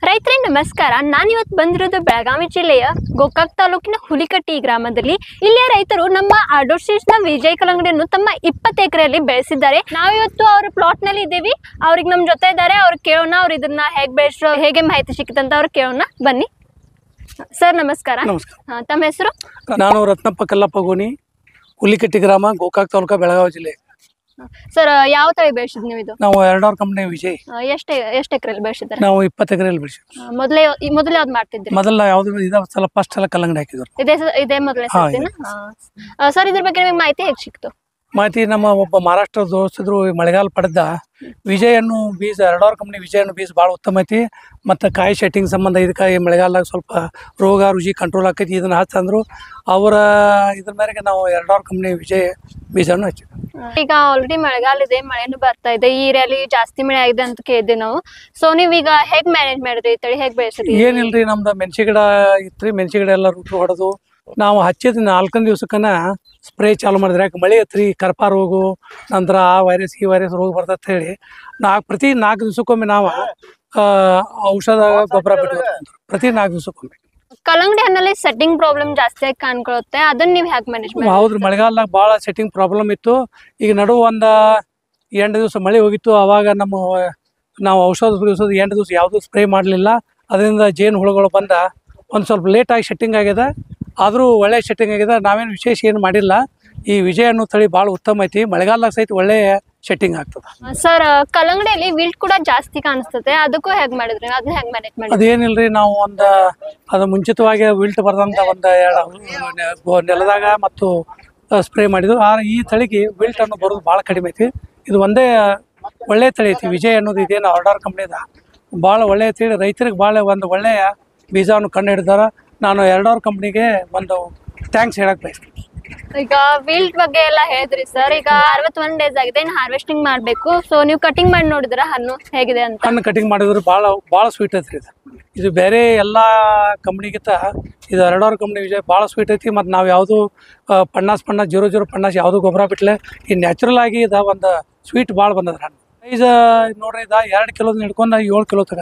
ರೈತರೇ ನಮಸ್ಕಾರ. ನಾನಿವತ್ತು ಬಂದಿರೋದು ಬೆಳಗಾವಿ ಜಿಲ್ಲೆಯ ಗೋಕಾಕ್ ತಾಲೂಕಿನ ಹುಲಿಕಟ್ಟಿ ಗ್ರಾಮದಲ್ಲಿ. ಇಲ್ಲಿಯ ರೈತರು ನಮ್ಮ ಆರ್ಡೋಸಿಸ್ನ ವಿಜಯ್ ಕಲ್ಲಂಗಡಿಯನ್ನು ತಮ್ಮ 20 ಎಕರೆಯಲ್ಲಿ ಬೆಳೆಸಿದ್ದಾರೆ. ನಾವಿವತ್ತು ಅವ್ರ ಪ್ಲಾಟ್ ನಲ್ಲಿ ಇದ್ದೀವಿ. ಅವ್ರಿಗೆ ನಮ್ಮ ಜೊತೆ ಇದ್ದಾರೆ. ಅವ್ರು ಕೇಳೋಣ, ಅವ್ರು ಇದನ್ನ ಹೇಗೆ ಬೆಳೆಸ್ರು, ಹೇಗೆ ಮಾಹಿತಿ ಸಿಕ್ಕಿತಂತ ಅವ್ರು ಕೇಳೋಣ. ಬನ್ನಿ ಸರ್. ನಮಸ್ಕಾರ. ತಮ್ಮ ಹೆಸರು? ನಾನು ರತ್ನಪ್ಪ ಕಲ್ಲಪ್ಪ ಗೋನಿ, ಹುಲಿಕಟ್ಟಿ ಗ್ರಾಮ, ಗೋಕಾಕ್ ತಾಲೂಕು, ಬೆಳಗಾವಿ ಜಿಲ್ಲೆ. ಸರ್, ಯಾವ ತಳಿ ಬೆಳೆಸಿದ್ ನೀವು? ಇದು ನಾವು 2 ಕಂಪನಿ ವಿಜಯ್. ಎಷ್ಟು ಎಕರೆಯಲ್ಲಿ ಬೆಳೆಸಿದ್ದಾರೆ? ನಾವು 20 ಎಕರೆಯಲ್ಲಿ ಬೆಳೆಸಿದ್ವಿ. ಮೊದಲೇ ಯಾವ್ದು ಮಾಡ್ತಿದ್ರಿ? ಮೊದಲ ಯಾವ್ದು ಇದ ಸಲ ಫಸ್ಟ್ ಎಲ್ಲ ಕಲ್ಲಂಗಡಿ ಹಾಕಿದ್ರು. ಇದೇ ಮೊದಲೇ ಸರ್, ಇದ್ರ ಬಗ್ಗೆ ನಿಮಗೆ ಮಾಹಿತಿ ಹೇಗೆ ಸಿಕ್ತು? ಮಾಹಿತಿ ನಮ್ಮ ಒಬ್ಬ ಮಹಾರಾಷ್ಟ್ರ ದೋಸ್ತಿದ್ರು ಮಳೆಗಾಲ ಪಡೆದ ವಿಜಯ್ ಹಣ್ಣು ಬೀಜ, 2 ಕಂಪನಿ ವಿಜಯ್ ಹಣ್ಣು ಬೀಜ ಭಾಳ ಉತ್ತಮ ಐತಿ. ಮತ್ತು ಕಾಯಿ ಸೆಟ್ಟಿಂಗ್ ಸಂಬಂಧ ಇದಕ್ಕೆ ಮಳೆಗಾಲದಾಗ ಸ್ವಲ್ಪ ರೋಗ ರುಜಿ ಕಂಟ್ರೋಲ್ ಆಕೈತಿ. ಇದನ್ನ ಹಚ್ಚಂದ್ರು ಅವರ ಇದ್ರ ಮೇರೆಗೆ ನಾವು 2 ಕಂಪನಿ ವಿಜಯ್ ಬೀಜವನ್ನು ಹಚ್ಚಿದ್ವಿ. ಈಗ ಆಲ್ರೆಡಿ ಮಳೆಗಾಲ ಇದೆ, ಮಳೆನೂ ಬರ್ತಾ ಇದೆ. ಈ ಏರಿಯಾಲಿ ಜಾಸ್ತಿ ಮಳೆ ಆಗಿದೆ ಅಂತ ಕೇಳಿದ್ವಿ ನಾವು. ಸೊ ನೀವೀಗ ಹೇಗ್ ಮ್ಯಾನೇಜ್ ಮಾಡಿದ್ರಿ? ಈ ತಳಿ ಹೇಗ್ ಬೆಳೆಸಿದ್ರಿ? ಏನಿಲ್ರಿ, ನಮ್ದು ಮೆಣಸಿ ಗಿಡ ಇತ್ರಿ. ಮೆಣಸಿ ಗಿಡ ಎಲ್ಲ ರೂಟು ಹೊಡೆದು ನಾವು ಹಚ್ಚಿದ 4 ದಿವ್ಸಕ್ಕನ ಸ್ಪ್ರೇ ಚಾಲು ಮಾಡಿದ್ರೆ, ಯಾಕೆ ಮಳೆ ಐತ್ರಿ, ಕರ್ಪ ರೋಗು, ನಂತರ ಆ ವೈರಸ್ ಈ ವೈರಸ್ ರೋಗ ಬರ್ತಂತ ಹೇಳಿ ಪ್ರತಿ 4 ದಿವ್ಸಕ್ಕೊಮ್ಮೆ ನಾವು ಔಷಧ ಗೊಬ್ಬರ ಬಿಟ್ಟು ಪ್ರತಿ 4 ದಿವ್ಸಕ್ಕೊಮ್ಮೆ. ಕಲ್ಲಂಗಡಿ ಹಣ್ಣಲ್ಲಿ ಸೆಟ್ಟಿಂಗ್ ಪ್ರಾಬ್ಲಮ್ ಜಾಸ್ತಿ ಆಗಿ ಕಾಣ್ಕೊಳುತ್ತೆ, ಅದನ್ನ ನೀವು ಹೇಗೆ ಮ್ಯಾನೇಜ್ ಮಾಡಿ? ಹೌದ್ರಿ, ಮಳೆಗಾಲದಾಗ ಭಾಳ ಸೆಟ್ಟಿಂಗ್ ಪ್ರಾಬ್ಲಮ್ ಇತ್ತು. ಈಗ ನಡುವೆ ಒಂದು 8 ದಿವಸ ಮಳೆ ಹೋಗಿತ್ತು. ಅವಾಗ ನಾವು ಔಷಧ 8 ದಿವಸ ಯಾವುದೂ ಸ್ಪ್ರೇ ಮಾಡಲಿಲ್ಲ. ಅದರಿಂದ ಜೇನು ಹುಳುಗಳು ಬಂದ ಒಂದು ಸ್ವಲ್ಪ ಲೇಟಾಗಿ ಸೆಟ್ಟಿಂಗ್ ಆಗಿದೆ. ಆದರೂ ಒಳ್ಳೆ ಸೆಟ್ಟಿಂಗ್ ಆಗಿದೆ. ನಾವೇನು ವಿಶೇಷ ಏನು ಮಾಡಿಲ್ಲ. ಈ ವಿಜಯ್ ಅನ್ನೋ ತಳಿ ಭಾಳ ಉತ್ತಮ ಐತಿ. ಮಳೆಗಾಲದಾಗ ಸಹಿತ ಒಳ್ಳೆ ಸೆಟ್ಟಿಂಗ್ ಆಗ್ತದೆ. ಸರ್, ಕಲ್ಲಂಗಡಿಯಲ್ಲಿ ವಿಲ್ಟ್ ಕೂಡ ಜಾಸ್ತಿ ಕಾಣಿಸ್ತದೆ, ಅದಕ್ಕೂ ಹೇಗೆ ಮಾಡಿದ್ರಿ? ಅದನ್ನ ಹೇಗೆ ಮ್ಯಾನೇಜ್ ಮಾಡಿ? ಅದೇನಿಲ್ರಿ, ನಾವು ಅದು ಮುಂಚಿತವಾಗಿ ವಿಲ್ಟ್ ಬರ್ದಂತ ಒಂದು 2 ನೆಲದಾಗ ಮತ್ತು ಸ್ಪ್ರೇ ಮಾಡಿದ್ವು. ಈ ತಳಿಗೆ ವಿಲ್ಟ್ ಅನ್ನೋ ಬರೋದು ಭಾಳ ಕಡಿಮೆ ಐತಿ. ಇದು ಒಂದೇ ಒಳ್ಳೆ ತಳಿ ಐತಿ. ವಿಜಯ್ ಅನ್ನೋದು ಇದೇನು ಆರ್ಡರ್ ಕಂಪ್ನಿದ ಭಾಳ ಒಳ್ಳೆ ತಳಿ. ರೈತರಿಗೆ ಭಾಳ ಒಂದು ಒಳ್ಳೆಯ ಬೀಜವನ್ನು ಕಂಡು ಹಿಡಿದಾರ. ನಾನು 2 ಕಂಪ್ನಿಗೆ ಒಂದು ಥ್ಯಾಂಕ್ಸ್ ಹೇಳಕ್ ಬಯಸ್ತೀನಿ. ಈಗ ವಿಲ್ಟ್ ಬಗ್ಗೆ ಎಲ್ಲ ಹೇಳಿದ್ರಿ ಸರ್. ಈಗ 61 ಡೇಸ್ ಆಗಿದೆ, ಇನ್ನು ಹಾರ್ವೆಸ್ಟಿಂಗ್ ಮಾಡಬೇಕು. ಸೊ ನೀವು ಕಟಿಂಗ್ ಮಾಡಿ ನೋಡಿದ್ರ ಹಣ್ಣು ಹೇಗಿದೆ ಅಂತ? ಹಣ್ಣು ಕಟಿಂಗ್ ಮಾಡಿದ್ರೆ ಭಾಳ ಸ್ವೀಟ್ ಐತ್ರಿ. ಇದು ಬೇರೆ ಎಲ್ಲ ಕಂಪ್ನಿಗಿಂತ ಇದು 2 ಕಂಪ್ನಿ ವಿಜಯ್ ಭಾಳ ಸ್ವೀಟ್ ಐತಿ. ಮತ್ತು ನಾವು ಯಾವುದು 50 ಯಾವುದು ಗೊಬ್ಬರ ಬಿಟ್ಲೆ ಈ ನ್ಯಾಚುರಲ್ ಆಗಿ ಇದು ಒಂದು ಸ್ವೀಟ್ ಭಾಳ ಬಂದದ ಹಣ್ಣು. ಸೈಜ್ ನೋಡ್ರಿ, 2 ಕಿಲೋ ಹಿಡ್ಕೊಂಡು 7 ಕಿಲೋ ತಗ.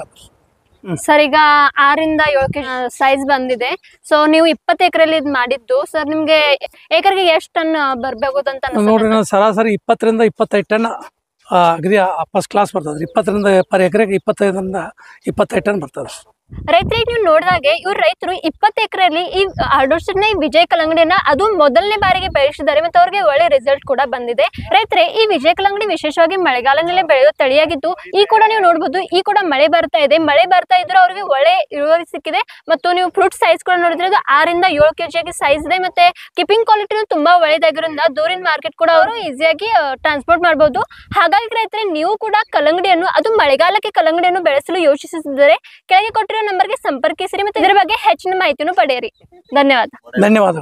ಸರ್, ಈಗ 6 ರಿಂದ 7 ಕೆಜಿ ಸೈಜ್ ಬಂದಿದೆ. ಸೊ ನೀವು 20 ಎಕರೆಯಲ್ಲಿ ಇದು ಮಾಡಿದ್ದು. ಸರ್, ನಿಮ್ಗೆ ಏಕರ್ಗೆ ಎಷ್ಟು ಟನ್ ಬರ್ಬೇಕು ಅಂತ ನೋಡ್ರಿ? ನಾವು ಸರಾಸರಿ 20 ರಿಂದ 25 ಟನ್ ಅಗದಿ ಫಸ್ಟ್ ಕ್ಲಾಸ್ ಬರ್ತದ್ರಿ. 20 ರಿಂದ ಪರ್ ಎಕರೆಗೆ 25 ರಿಂದ 25 ಟನ್ ಬರ್ತದೆ. ರೈತರಿಗೆ ನೀವು ನೋಡಿದಾಗೆ ಇವ್ರು ರೈತರು 20 ಎಕರೆಯಲ್ಲಿ ಈ ಆರ್ಡೋಸಿಸ್ನ ವಿಜಯ್ ಕಲ್ಲಂಗಡಿಯನ್ನ ಅದು ಮೊದಲನೇ ಬಾರಿಗೆ ಬೆಳೆಸಿದ್ದಾರೆ ಮತ್ತು ಅವ್ರಿಗೆ ಒಳ್ಳೆ ರಿಸಲ್ಟ್ ಕೂಡ ಬಂದಿದೆ. ರೈತರೇ, ಈ ವಿಜಯ್ ಕಲ್ಲಂಗಡಿ ವಿಶೇಷವಾಗಿ ಮಳೆಗಾಲದಲ್ಲೇ ಬೆಳೆಯೋ ತಳಿಯಾಗಿದ್ದು, ಈ ಕೂಡ ನೀವು ನೋಡಬಹುದು, ಈ ಕೂಡ ಮಳೆ ಬರ್ತಾ ಇದೆ. ಮಳೆ ಬರ್ತಾ ಇದ್ರೆ ಅವ್ರಿಗೆ ಒಳ್ಳೆ ಇಳುವರಿ ಸಿಕ್ಕಿದೆ. ಮತ್ತು ನೀವು ಫ್ರೂಟ್ ಸೈಜ್ ಕೂಡ ನೋಡಿದ್ರೆ ಅದು 6 ರಿಂದ 7 ಕೆಜಿಯಾಗಿ ಸೈಜ್ ಇದೆ. ಮತ್ತೆ ಕಿಪ್ಪಿಂಗ್ ಕ್ವಾಲಿಟಿ ತುಂಬಾ ಒಳ್ಳೆದಾಗಿರೋದ್ರಿಂದ ದೂರಿನ ಮಾರ್ಕೆಟ್ ಕೂಡ ಅವರು ಈಸಿಯಾಗಿ ಟ್ರಾನ್ಸ್ಪೋರ್ಟ್ ಮಾಡಬಹುದು. ಹಾಗಾಗಿ ರೈತರೇ, ನೀವು ಕೂಡ ಕಲ್ಲಂಗಡಿಯನ್ನು, ಅದು ಮಳೆಗಾಲಕ್ಕೆ ಕಲ್ಲಂಗಡಿಯನ್ನು ಬೆಳೆಸಲು ಯೋಚಿಸಿದರೆ ಕೆಳಗೆ ಕೊಟ್ಟಿರೋ ನಂಬರ್ಗೆ ಸಂಪರ್ಕಿಸಿರಿ ಮತ್ತು ಇದರ ಬಗ್ಗೆ ಹೆಚ್ಚಿನ ಮಾಹಿತಿಯನ್ನು ಪಡೆಯಿರಿ. ಧನ್ಯವಾದ.